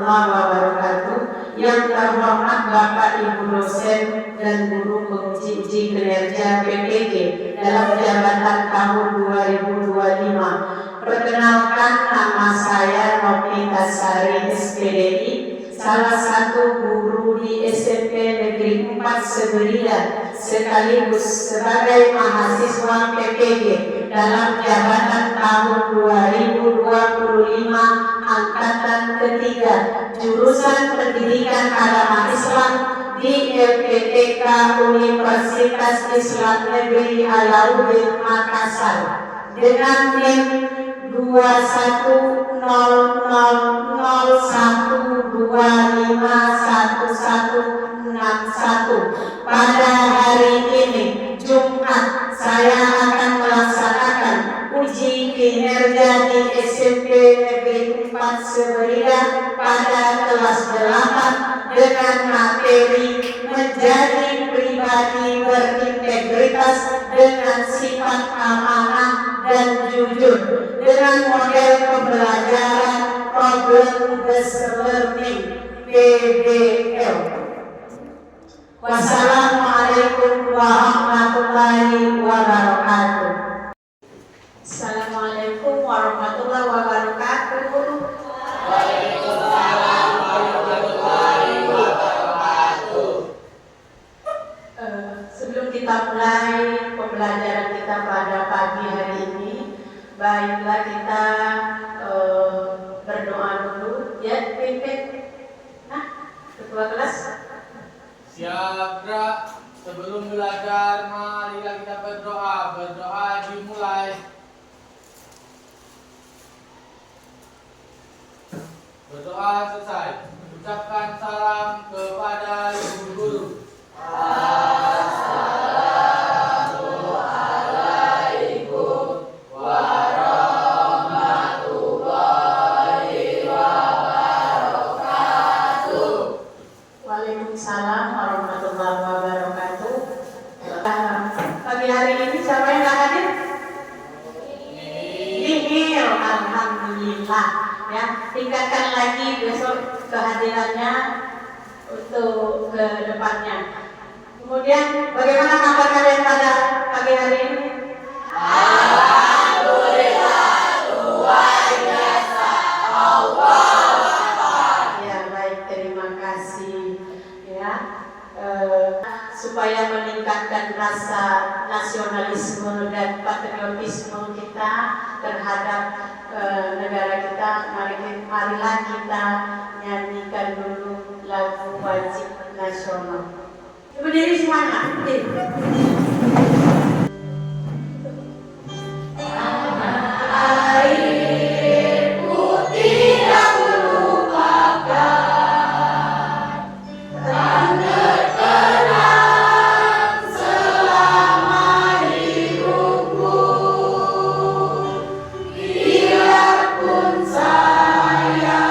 warahmatullahi wabarakatuh. Yang terhormat Bapak Ibu dosen dan guru penguji kinerja PPG dalam jabatan tahun 2025. Perkenalkan, nama saya Novita Sari SPDI, salah satu guru di SMP Negeri 4 Seberida, sekaligus sebagai mahasiswa PPG dalam jabatan tahun 2025 angkatan ketiga, jurusan Pendidikan Agama Islam di LPTK Universitas Islam Negeri Alauddin Makassar dengan NIM 21001251161. Pada hari ini Jumat, saya akan melaksanakan uji kinerja di SMP Negeri 4 Seberida pada kelas 8 dengan materi menjadi pribadi berintegritas dengan sifat amanah dan jujur dengan model pembelajaran problem based learning PBL. Wassalamualaikum warahmatullahi wabarakatuh. Assalamualaikum warahmatullahi wabarakatuh. Waalaikumsalam warahmatullahi wabarakatuh. Sebelum kita mulai pembelajaran kita pada pagi hari ini, baiklah kita berdoa dulu ya, pimpin. Nah, ketua kelas. Siap, Dra. Sebelum belajar, marilah kita berdoa. Berdoa dimulai. Berdoa selesai. Ucapkan salam kepada ibu guru. Assalamualaikum warahmatullahi wabarakatuh. Waalaikumsalam warahmatullahi wabarakatuh. Pagi hari ini siapa yang gak hadir? Nihil, alhamdulillah. Ya, tingkatkan lagi besok kehadirannya untuk ke depannya. Kemudian bagaimana kabar kalian pada pagi hari ini? Alhamdulillah, luar biasa. Allahu Akbar. Ya, baik, terima kasih. Ya, supaya meningkatkan rasa nasionalisme dan patriotisme kita terhadap negara kita, marilah kita nyanyikan dulu lagu wajib nasional. Berdiri semuanya. Air putih dahulu pakai tanda kenang selama hidupku. Biarpun saya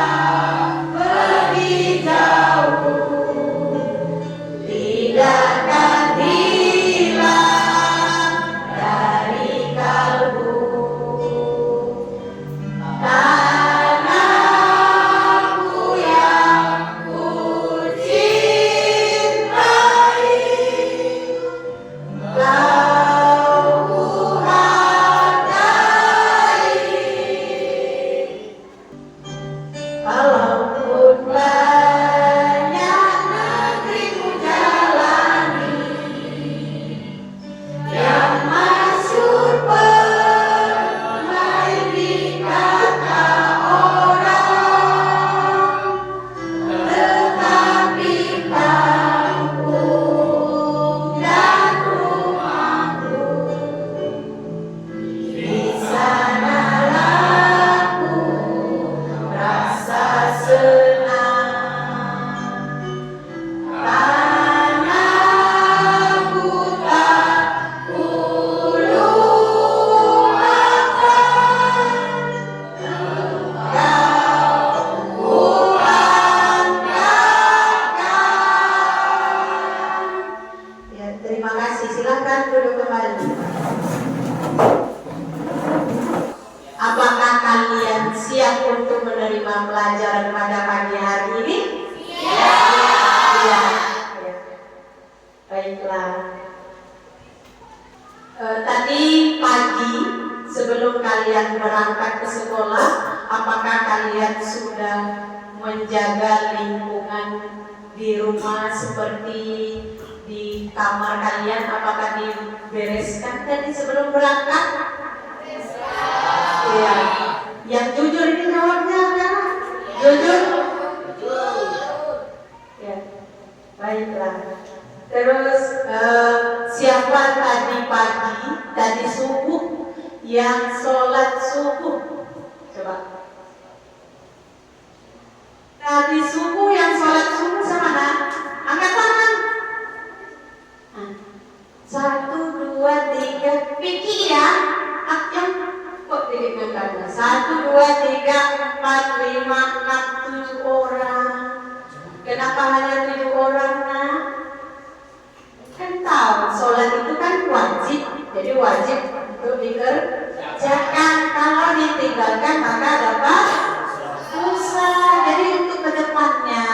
pergi jauh, tidak akan hilang dari kalbu. Tanahku yang ku cintai, kau ku hargai. Walaupun banyak negeri ku jalani, yang masyhur permai di kata orang, tetapi kampung dan rumahku di sanalah ku rasa senang. Tanahku tak ku lupakan, kau ku banggakan. Ya, terima kasih. Silakan duduk kembali. Apakah kalian siap untuk menerima pelajaran pada pagi hari kalian berangkat ke sekolah, apakah kalian sudah menjaga lingkungan di rumah seperti di kamar kalian? Apakah dibereskan tadi sebelum berangkat? Iya. Yang jujur ini jawabnya kan? Jujur? Ya. Baiklah. Terus siapa tadi subuh yang sholat subuh? Coba. Tadi subuh yang sholat subuh sama mana? Angkat tangan. 1, 2, 3, pikir ya. Yang kok dikatakan 1, 2, 3, 4, 5, 6, 7 orang. Kenapa hanya 7 orang? Nah, kan tahu sholat itu kan wajib, jadi wajib untuk dikerjakan. Kalau ditinggalkan maka dapat dosa. Jadi untuk kedepannya,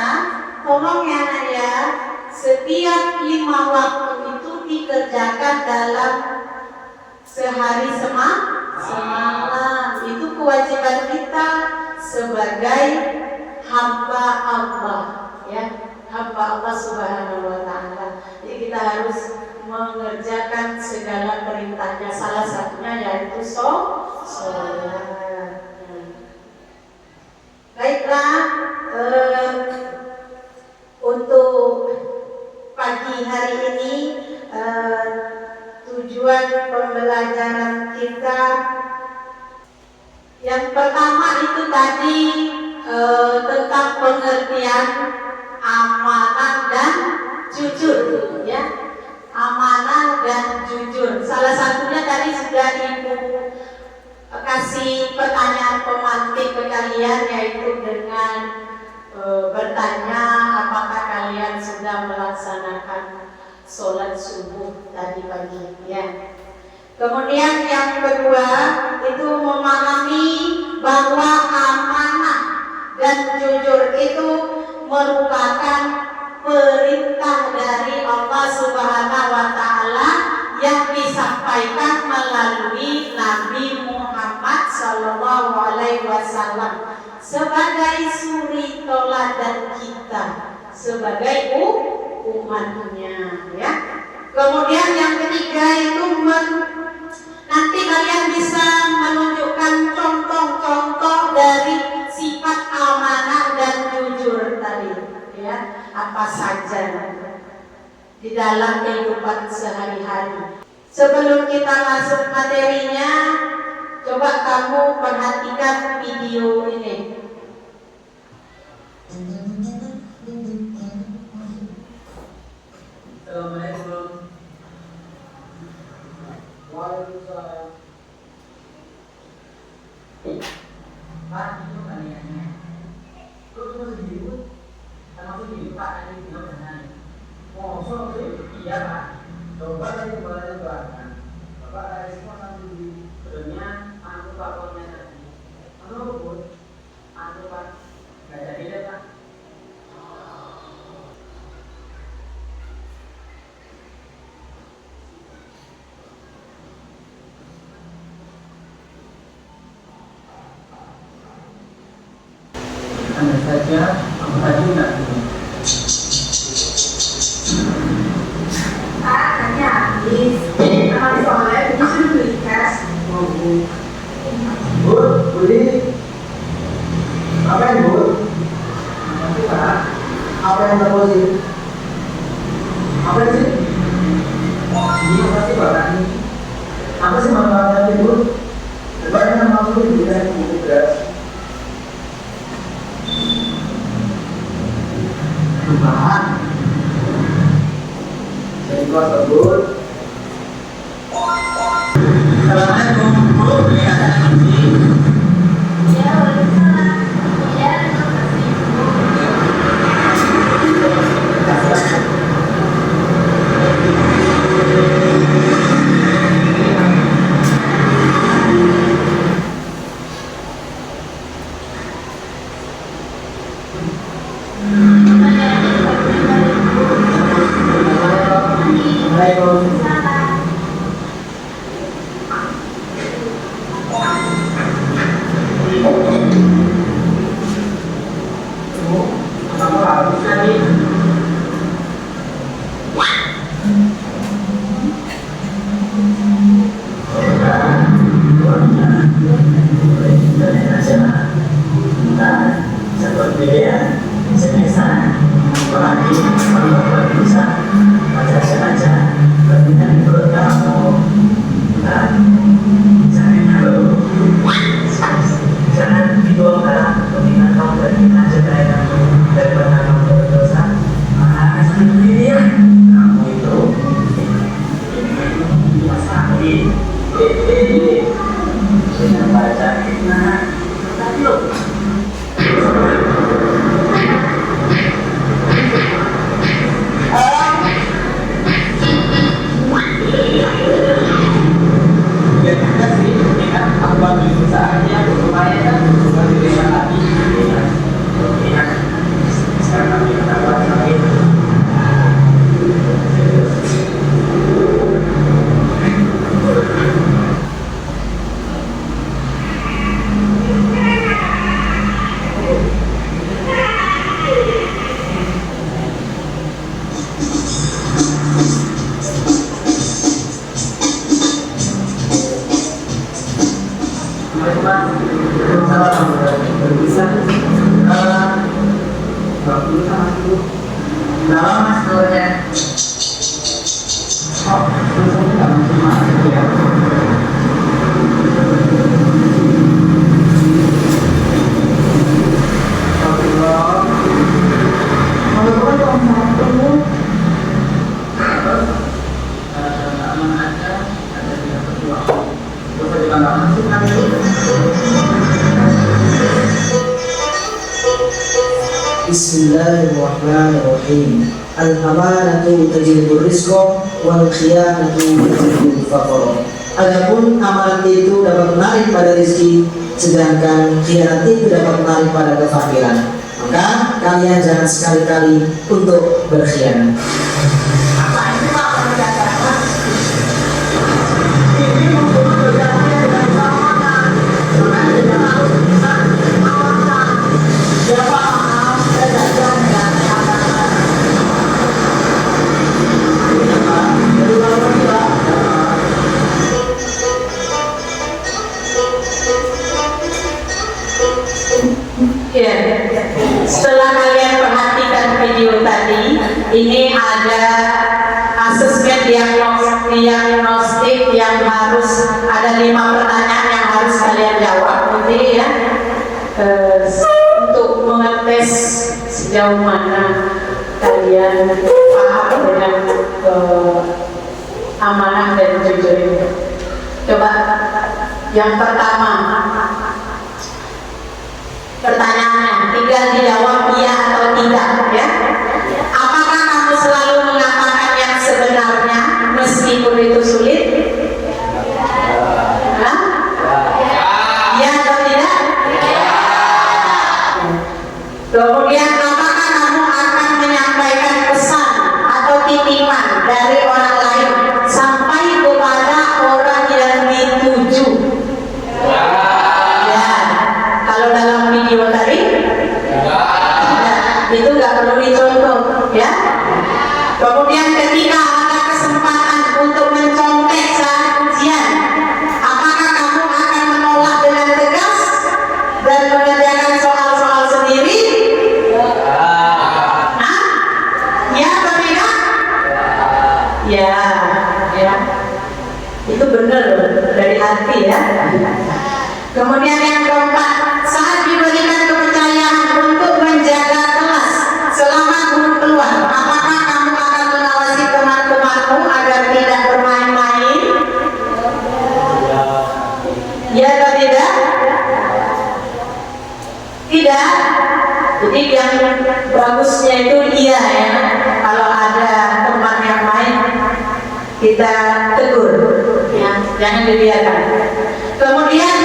tolong ya nak ya, setiap 5 waktu itu dikerjakan dalam sehari semalam. Itu kewajiban kita sebagai hamba Allah, ya, hamba Allah Subhanahu wa Ta'ala. Jadi kita harus mengerjakan segala perintahnya. Salah satunya yaitu sholat. Baiklah, untuk pagi hari ini tujuan pembelajaran kita yang pertama itu tadi tentang pengertian amanah dan jujur, ya, amanah dan jujur. Salah satunya tadi sudah Ibu kasih pertanyaan pemantik ke kalian, yaitu dengan bertanya apakah kalian sudah melaksanakan sholat subuh tadi pagi, ya. Kemudian yang kedua itu memahami bahwa amanah dan jujur itu merupakan perintah dari Allah Subhanahu wa Ta'ala yang disampaikan melalui Nabi Muhammad Sallallahu Alaihi Wasallam sebagai suri toladan kita sebagai umatnya, ya. Kemudian yang ketiga itu nanti kalian bisa menunjukkan contoh-contoh dari sifat amanah dan jujur tadi, ya, apa saja di dalam kehidupan sehari-hari. Sebelum kita masuk materinya, coba kamu perhatikan video ini. Assalamualaikum. Waalaikumsalam. Pak, itu kaliannya. Lu cuma sendiri, termasuk di Pak tadi bilang dengan ngosong sih, iya Pak. Coba tadi kembali belakang. Bapak dari semua sampai di sebenarnya anu pakonnya tadi. Anu pun, anu Pak, nggak jadi deh Pak. Hanya saja aku tadi nggak gitu. Pak, hanya habis. Kalau soalnya ini sudah beli cash. Bu, beli apa yang Bu? Nanti Pak, apa yang terposisi? Apa sih? Ini apa sih Pak? Apa sih manfaatnya Bu? Sebenarnya maksudnya tidak buku beras. Perubahan. Jadi kelas tersebut. Assalamualaikum Bu, kelihatan sih. Ya, waalaikumsalam. Ya, terima kasih. Waalaikumsalam. mendingan kamu pergi aja kayak kamu daripada kamu berdosa. Makanya sendiri ya. Kamu itu sakit. Dengan baca fitnah. Yuk. Ya kita sih, ini kan aku bantu usahanya supaya kan bukan diterima lagi. Ini kan sekarang kami ketahuan sakit. Bismillahirrahmanirrahim. Al-amanatu tajlibur rizqa wal khiyanatu tajlibul faqra. Adapun amalan itu dapat menarik pada rezeki, sedangkan khianat itu dapat menarik pada kefakiran. Maka kalian jangan sekali-kali untuk berkhianat. Ya, setelah kalian perhatikan video tadi, ini ada asesmen diagnostik yang harus ada 5 pertanyaan yang harus kalian jawab, nanti ya, untuk mengetes sejauh mana kalian paham dengan amanah dan jujur itu. Coba yang pertama. Pertanyaannya, tinggal dijawab iya atau tidak ya. Apakah kamu selalu mengatakan yang sebenarnya meskipun itu sulit? Hah? Iya atau tidak? Kemudian apakah kamu akan menyampaikan pesan atau titipan dari orang lain sampai kepada orang yang dituju? Kalau dalam video tadi itu nggak perlu dicontoh ya. Kemudian ketika ada kesempatan untuk mencontek saat ujian, apakah kamu akan menolak dengan tegas dan mengerjakan soal-soal sendiri? Hah? Ya atau tidak? Ya, ya. Itu benar dari hati ya. Kemudian yang keempat, saat diberikan kepercayaan untuk menjaga kelas selama guru keluar, apakah kamu akan mengawasi teman-temanmu agar tidak bermain-main? Ya atau tidak? Tidak. Jadi yang bagusnya itu iya ya. Kalau ada teman yang main, kita tegur, ya, jangan dibiarkan. Kemudian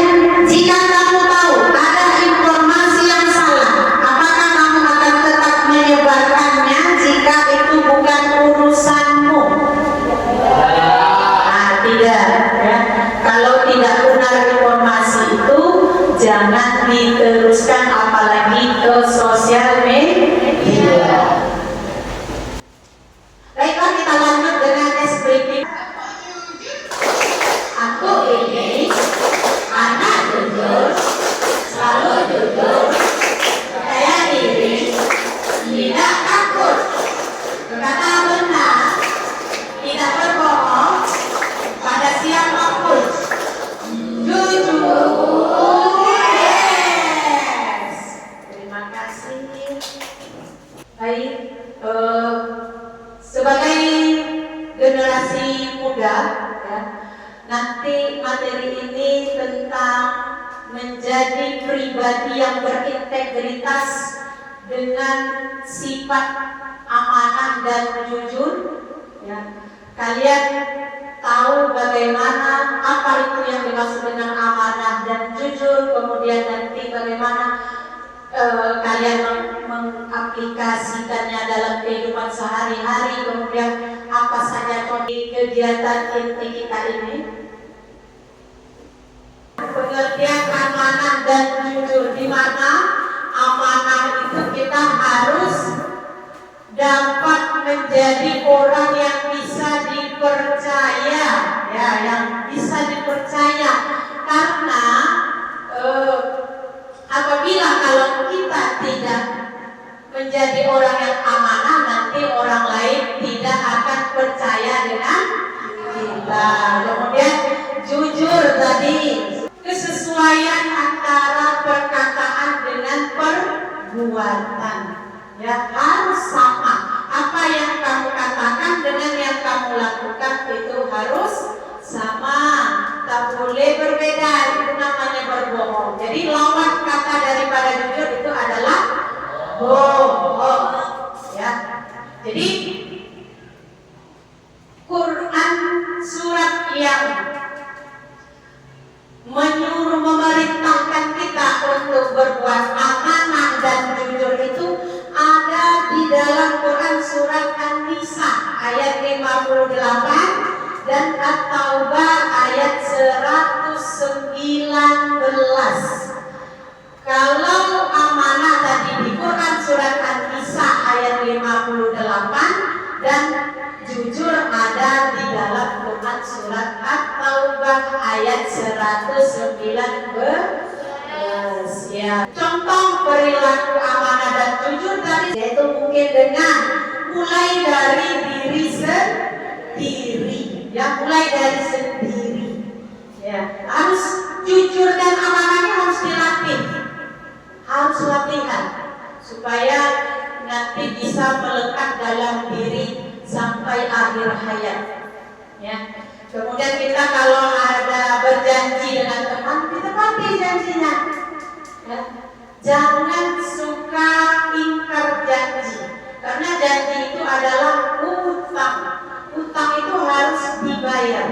jika kamu tahu ada informasi yang salah, apakah kamu akan tetap menyebarkannya jika itu bukan urusanmu? Nah, tidak ya. Kalau tidak benar informasi itu jangan diteruskan apalagi ke sosial media. Baiklah, kita lanjut dengan deskripsi. Aku ini anak jujur, selalu jujur, percaya diri, tidak takut, berkata benar, tidak berbohong pada siapapun, jujur. Yes. pribadi yang berintegritas dengan sifat amanah dan jujur. Ya. Kalian tahu bagaimana apa itu yang dimaksud dengan amanah dan jujur, kemudian nanti bagaimana kalian mengaplikasikannya dalam kehidupan sehari-hari, kemudian apa saja kegiatan inti kita ini. Pengertian amanah dan jujur, di mana amanah itu kita harus dapat menjadi orang yang bisa dipercaya, ya, yang bisa dipercaya. Karena apabila kalau kita tidak menjadi orang yang amanah, nanti orang lain tidak akan percaya dengan kita. Kemudian jujur tadi, kesesuaian antara perkataan dengan perbuatan, ya, harus sama. Apa yang kamu katakan dengan yang kamu lakukan itu harus sama, tak boleh berbeda. Itu namanya berbohong. Jadi lawan kata daripada jujur itu adalah bohong, ya. Jadi Quran surat yang menyuruh, memerintahkan kita untuk berbuat amanah dan jujur itu ada di dalam Quran surat An-Nisa ayat 58 dan At-Taubah ayat 119. Kalau amanah tadi di Quran surat An-Nisa ayat 58 dan jujur ada di dalam Quran surat At-Taubah ayat 119. Ya. Contoh perilaku amanah dan jujur tadi yaitu mungkin dengan mulai dari diri sendiri, ya, mulai dari sendiri, ya, harus jujur dan amanahnya harus dilatih, harus latihan supaya nanti bisa melekat dalam diri sampai akhir hayat, ya. Kemudian kita kalau ada berjanji dengan teman, kita patuhi janjinya, ya. Jangan suka ingkar janji, karena janji itu adalah utang. Utang itu harus dibayar,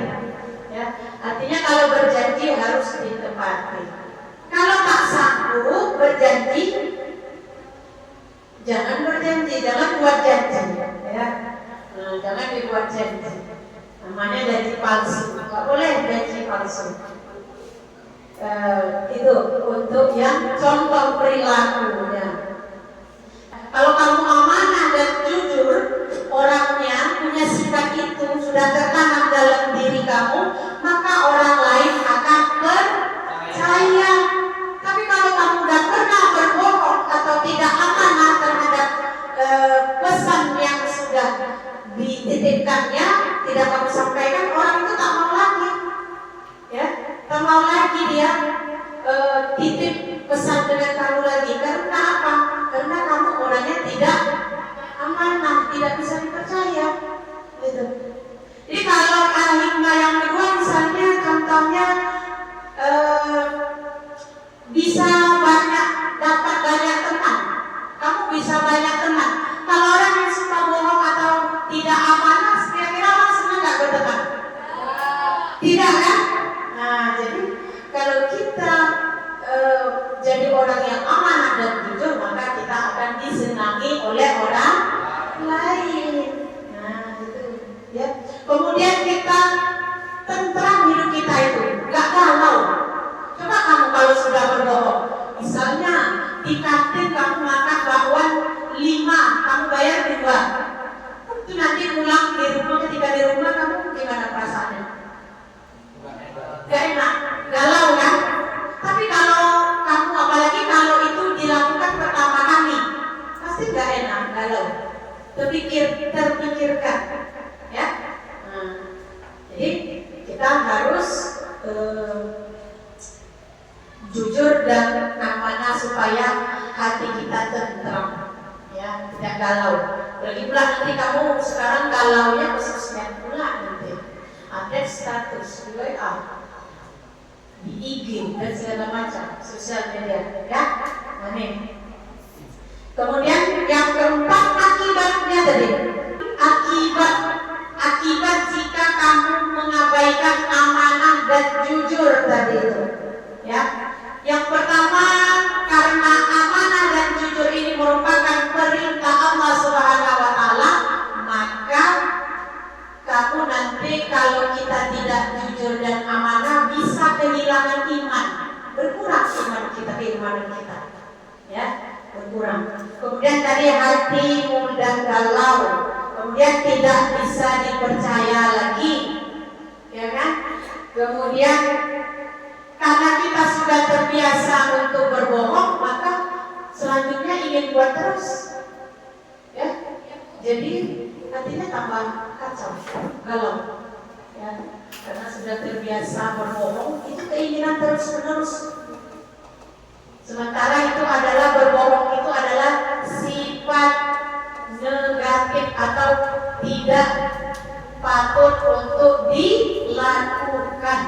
ya. Artinya kalau berjanji harus ditepati. Kalau tak sanggup berjanji, jangan berjanji, jangan buat janji, ya. Jangan dibuat janji. Namanya janji palsu, nggak boleh janji palsu. Itu untuk yang contoh perilakunya. Kalau kamu amanah dan jujur, orangnya punya sifat itu sudah tertanam dalam diri kamu, maka orang lain akan percaya. Tapi kalau kamu sudah pernah berbohong atau tidak amanah terhadap pesan yang sudah dititipkannya, tidak kamu sampaikan, orang itu tak mau lagi, ya, tak mau lagi dia titip pesan dengan kamu lagi. Karena apa? Karena kamu orangnya tidak amanah, tidak bisa dipercaya, gitu. Jadi kalau hikmah yang kedua misalnya contohnya bisa dapat banyak teman, kamu bisa banyak teman. Kalau orang yang suka bohong atau tidak amanah, kira-kira orang senang nggak berteman? Tidak, kan? Nah, jadi kalau kita jadi orang yang amanah dan jujur, maka kita akan disenangi oleh orang lain. Nah, itu, ya. Kemudian kita tentram hidup kita itu, nggak galau. Coba kamu kalau sudah berbohong, misalnya di kantin kamu makan bakwan 5, kamu bayar 2. Itu nanti pulang di rumah, ketika di rumah kamu gimana perasaannya? Gak enak, galau, kan? Tapi kalau kamu, apalagi kalau itu dilakukan pertama kali, pasti gak enak, galau, terpikirkan, ya. Jadi kita harus jujur dan amanah supaya hati kita tentram, ya, tidak galau. Lagi pula nanti kamu sekarang galaunya khususnya pula nanti update status di WA, di IG dan segala macam sosial media, ya. Amin. Kemudian yang keempat akibatnya tadi, akibat jika kamu mengabaikan amanah dan jujur tadi itu, ya. Yang pertama, karena amanah dan jujur ini merupakan perintah Allah Subhanahu wa taala, maka kamu nanti kalau kita tidak jujur dan amanah bisa kehilangan iman, berkurang iman kita, keimanan kita, ya, berkurang. Kemudian tadi hati mudah galau, kemudian tidak bisa dipercaya lagi, ya kan? Kemudian karena kita sudah terbiasa untuk berbohong, maka selanjutnya ingin buat terus, ya. Jadi hatinya tambah kacau, galau, ya, karena sudah terbiasa berbohong, itu keinginan terus-menerus. Sementara itu adalah berbohong itu adalah sifat negatif atau tidak patut untuk dilakukan,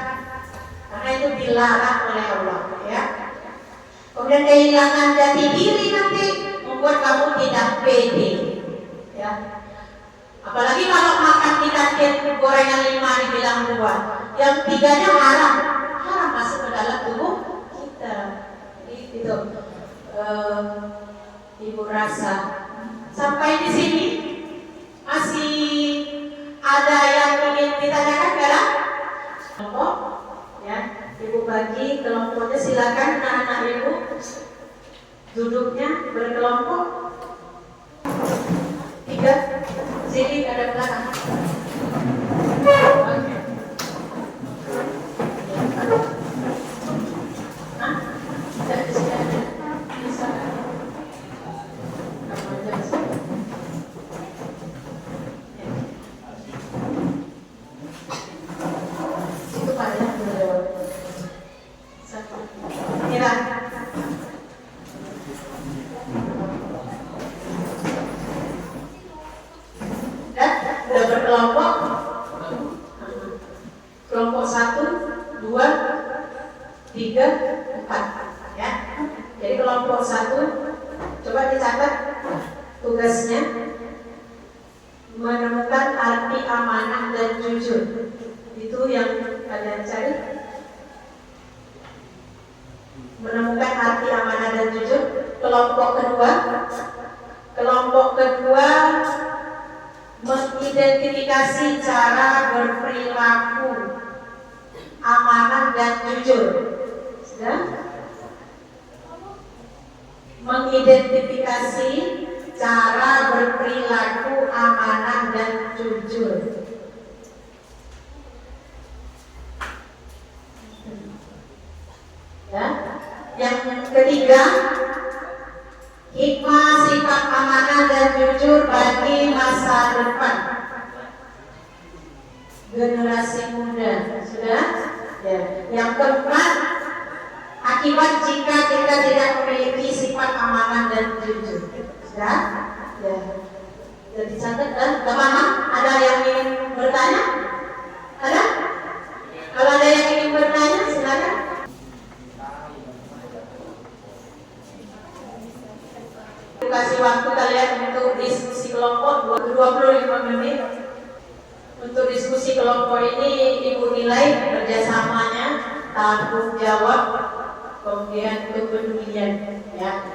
karena itu dilarang oleh Allah, ya. Kemudian kehilangan jati diri nanti membuat kamu tidak pede, ya. Apalagi kalau makan di kantin gorengan 5 dibilang 2, yang 3-nya haram masuk ke dalam tubuh kita. Jadi itu Ibu rasa sampai di sini masih ada yang ingin ditanyakan dalam kelompok, ya. Ibu bagi kelompoknya, silakan anak-anak ibu duduknya berkelompok 3. Sini ada belakang. Itu Pak ya, satu. Mira. Udah berkelompok, kelompok 1, 2, 3, 4, ya. Jadi kelompok 1, coba dicatat tugasnya, menemukan arti amanah dan jujur. Itu yang kalian cari, menemukan arti amanah dan jujur. Kelompok kedua mengidentifikasi cara berperilaku amanah dan jujur. Sudah? Mengidentifikasi cara berperilaku amanah dan jujur. Ya. Yang ketiga, hikmah sifat amanah dan jujur bagi masa depan generasi muda. Sudah? Ya. Yang keempat, akibat jika kita tidak memiliki sifat amanah dan jujur. Sudah? Ya. Jadi catat dan paham? Ada yang ingin bertanya? Ada? Kalau ada yang ingin bertanya, silakan. Kasih waktu kalian untuk diskusi kelompok 25 menit. Untuk diskusi kelompok ini Ibu nilai kerjasamanya, tanggung jawab, kemudian kepedulian, ya.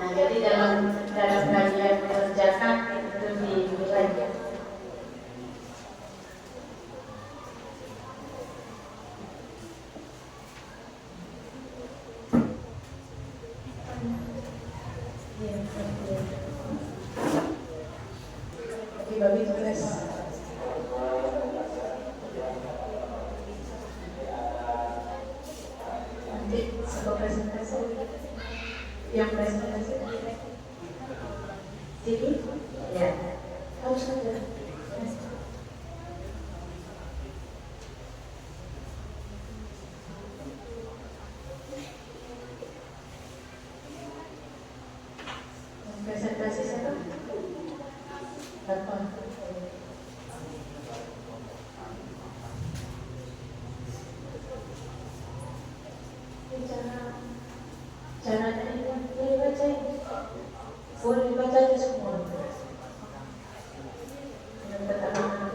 Nah, jadi dalam kalian mengerjakan itu dinilai. Bagi tugas nanti sebuah presentasi, yang presentasi sini, ya, harus ada. Presentasi siapa? Bapak. Boleh bacanya semua. Yang pertama.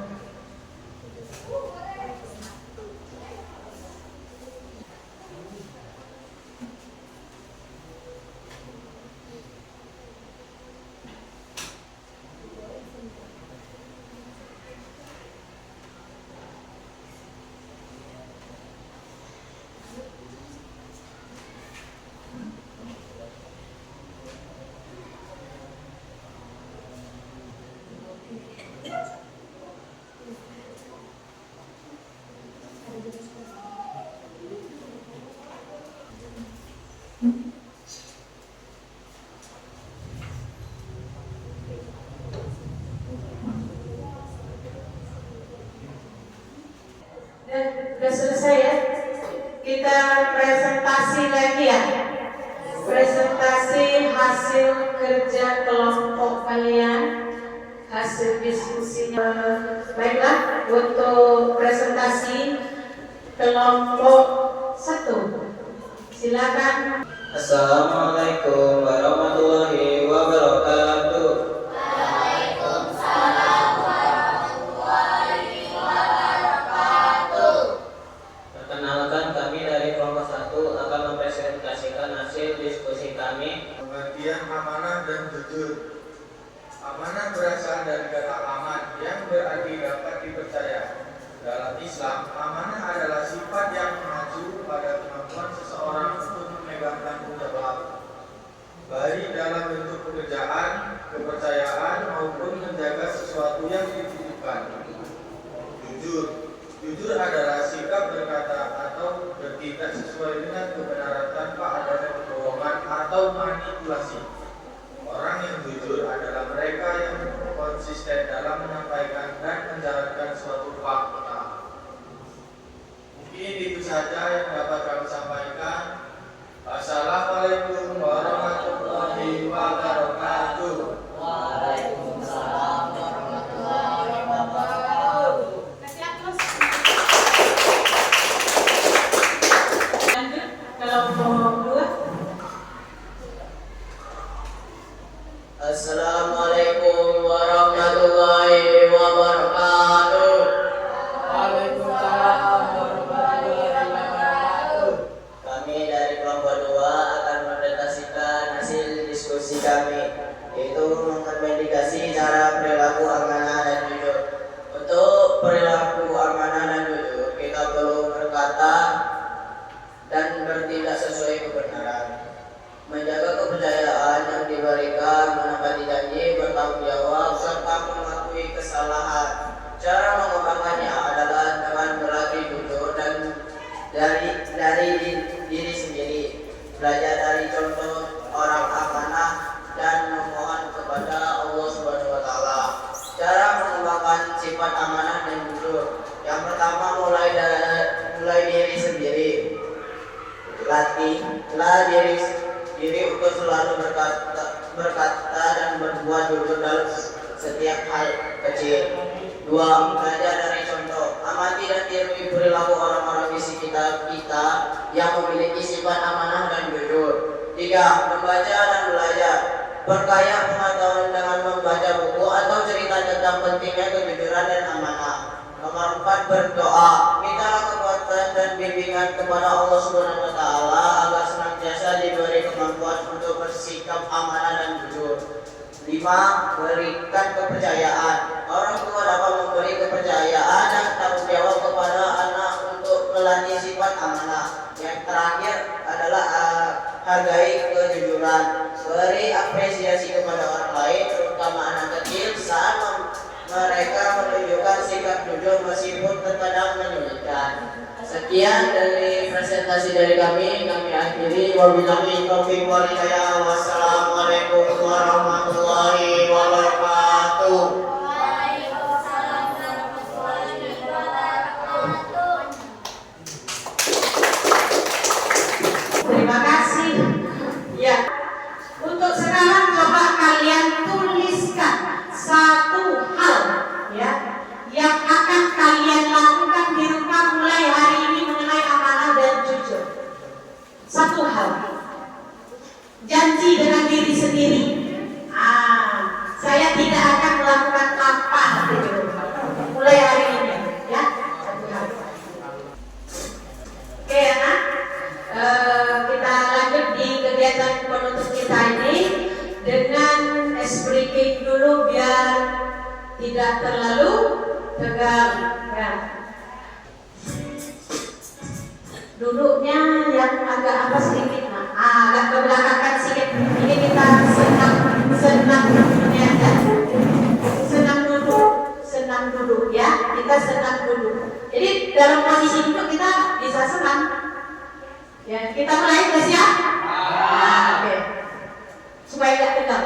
Dan sudah selesai ya. Kita presentasi lagi ya. Presentasi hasil kerja kelompok kalian, hasil diskusinya. Baiklah, untuk presentasi kelompok 1. Silakan. Assalamualaikum warahmatullahi wabarakatuh. Perkenalkan, kami dari kelompok 1 akan mempresentasikan hasil diskusi kami. Pengertian amanah dan jujur. Amanah berasal dari kata aman yang berarti dapat dipercaya. Dalam Islam, amanah adalah sifat yang mengacu pada kemampuan seseorang untuk memegang tanggung jawab, baik dalam bentuk pekerjaan, kepercayaan, maupun menjaga sesuatu yang dititipkan. Jujur adalah sikap berkata atau bertindak sesuai dengan kebenaran tanpa adanya kebohongan atau manipulasi. Orang yang jujur adalah mereka yang konsisten dalam menyampaikan dan menjalankan suatu fakta. Mungkin itu saja yang dapat kami sampaikan. Assalamualaikum warahmatullahi wabarakatuh. Kasih aplaus. Lanjut kelompok 2. Assalamualaikum warahmatullahi wabarakatuh. Waalaikumsalam warahmatullahi wabarakatuh. Kami dari kelompok 2 akan mempresentasikan hasil diskusi kami, yaitu mengindikasi cara perilaku amanah dan jujur. Untuk perilaku amanah dan jujur, kita perlu berkata dan bertindak sesuai kebenaran, menjaga kepercayaan yang diberikan, menepati janji, bertanggung jawab, serta mengakui kesalahan. Cara mengembangkannya adalah dengan berlatih jujur dan dari diri sendiri, belajar dari contoh orang amanah dan memohon kepada Allah Subhanahu wa taala. Cara mengembangkan sifat amanah dan jujur. Yang pertama, mulai diri sendiri. Latihlah diri untuk selalu berkata dan berbuat jujur dalam setiap hal kecil. 2. Belajar dari contoh. Amati dan tiru perilaku orang-orang di sekitar kita yang memiliki sifat amanah dan jujur. 3. Membaca dan belajar. Perkaya pengetahuan dengan membaca buku atau cerita tentang pentingnya kejujuran dan amanah. Nomor 4. Berdoa. Mintalah kekuatan dan bimbingan kepada Allah Subhanahu wa taala agar senantiasa diberi kemampuan untuk bersikap amanah dan jujur. 5. Berikan kepercayaan. Orang tua dapat memberi kepercayaan dan tanggung jawab kepada anak untuk melatih sifat amanah. Yang terakhir adalah hargai kejujuran. Beri apresiasi kepada orang lain, terutama anak kecil, saat mereka menunjukkan sikap jujur meskipun terkadang menyulitkan. Sekian dari presentasi dari kami akhiri. Wabillahi taufiq wal hidayah. Wassalamualaikum warahmatullahi wabarakatuh. Terima kasih. Ya. Untuk sekarang coba kalian tuliskan satu hal ya yang akan kalian lakukan di rumah mulai hari ini mengenai amanah dan jujur. Satu hal. Janji dengan diri sendiri tidak terlalu tegang. Ya. Duduknya yang agak apa sedikit, nah, agak ke belakangkan sedikit. Ini kita senang ya, senang duduk ya. Kita senang duduk. Jadi dalam posisi duduk kita bisa senang. Ya, kita mulai guys ya. Oke. Supaya tidak tegang.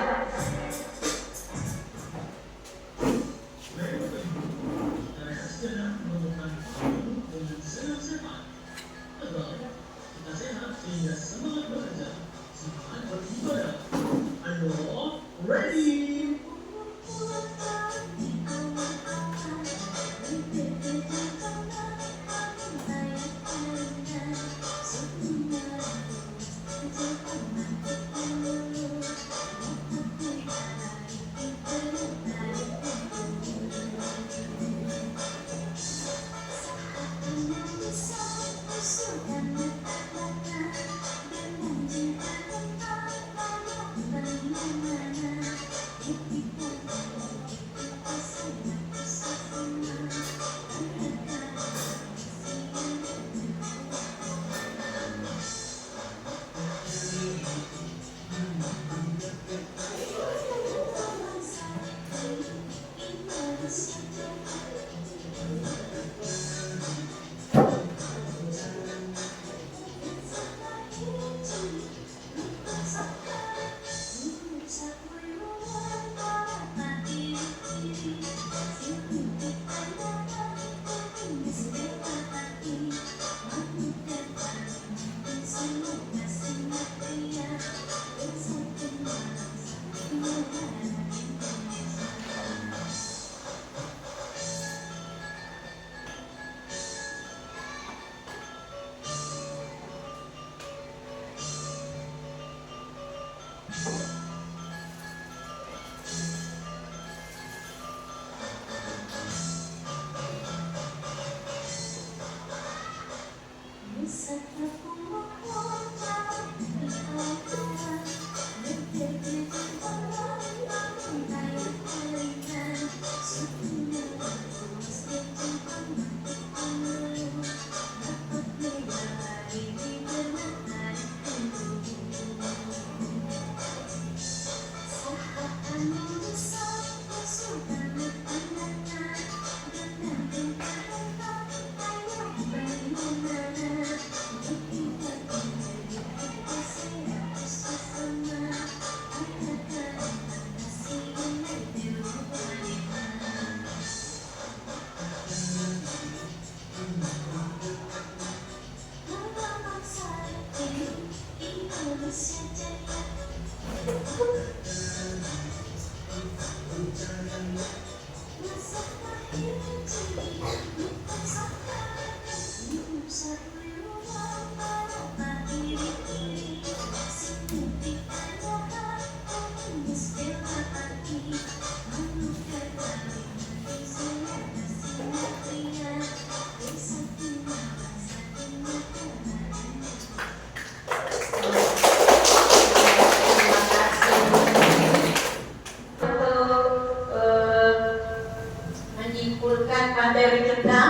Materi kita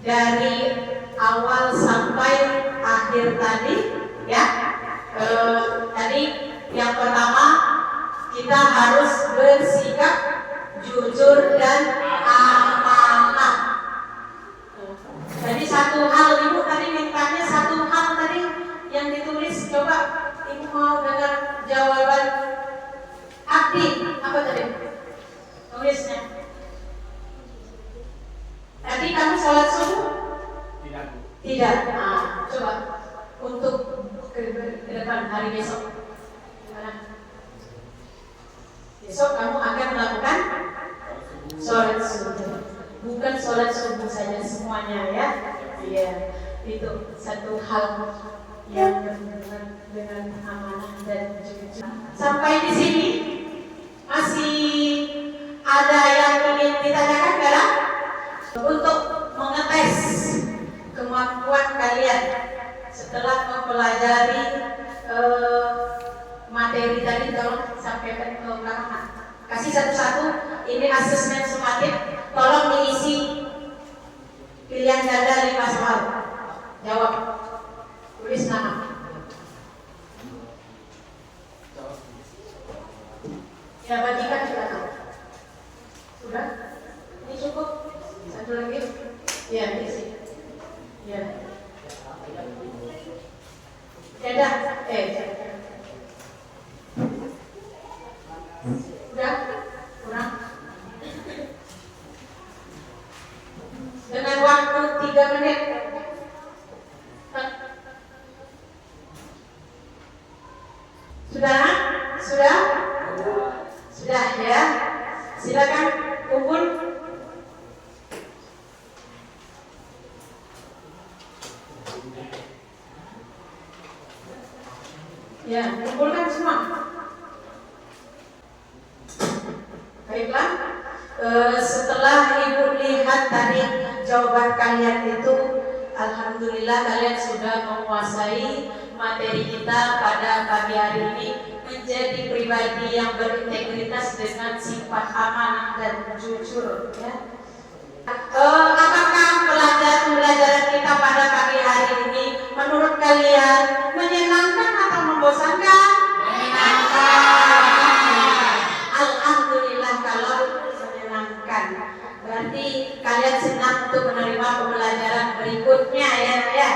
dari awal sampai akhir tadi ya. Tadi yang pertama kita harus bersikap jujur dan amanah. Jadi satu hal, ibu tadi mintanya satu hal tadi yang ditulis, coba ibu mau dengar jawaban Abdi apa tadi tulisnya. Tadi kamu sholat subuh? Tidak. Nah, coba untuk ke depan hari besok. Besok kamu akan melakukan sholat subuh. Bukan sholat subuh saja semuanya ya. Iya, itu satu hal yang berhubungan dengan amanah dan jujur. Sampai di sini masih ada yang ingin ditanyakan enggak? Untuk mengetes kemampuan kalian setelah mempelajari materi tadi, tolong sampaikan ke belakang. Kasih satu-satu ini asesmen sumatif. Tolong diisi pilihan ganda 5 soal. Jawab. Tulis nama. Ya, bagikan silakan. Sudah? Ini cukup. Satu lagi. Ya, diisi. Ya. Sudah. Udah? Kurang? Dengan waktu 3 menit. Sudah? Sudah? Sudah ya. Silakan kumpul. Ya, kumpulkan semua. Baiklah. Setelah Ibu lihat tadi jawaban kalian itu, alhamdulillah kalian sudah menguasai materi kita pada pagi hari ini, menjadi pribadi yang berintegritas dengan sifat amanah dan jujur ya. Apakah pembelajaran kita pada pagi hari ini menurut kalian menyenangkan atau membosankan? Menyenangkan. Alhamdulillah kalau menyenangkan. Berarti kalian senang untuk menerima pembelajaran berikutnya ya.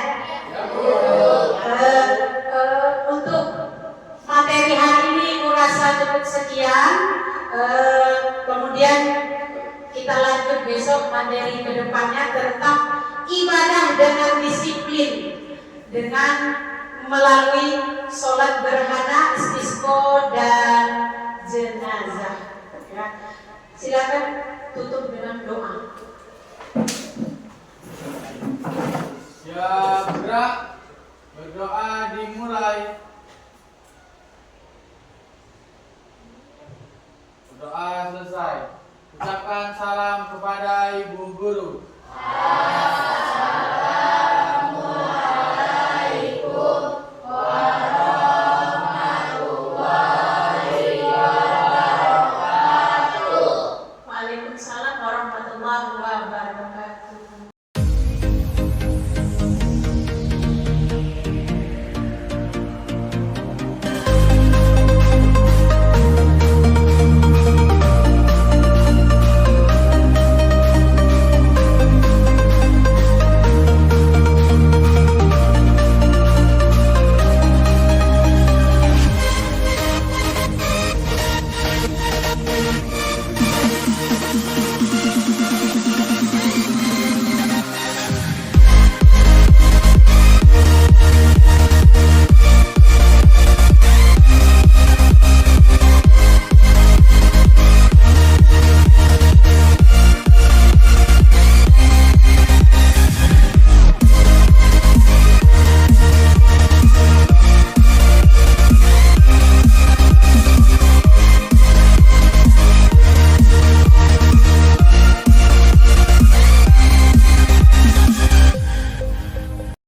Untuk materi hari ini kurasa cukup sekian. Kemudian kita lanjut besok materi kedepannya tentang ibadah dengan disiplin, dengan melalui sholat gerhana, istisqa dan jenazah. Ya. Silakan tutup dengan doa. Ya, gerak. Berdoa dimulai. Doa selesai. Ucapkan salam kepada ibu guru.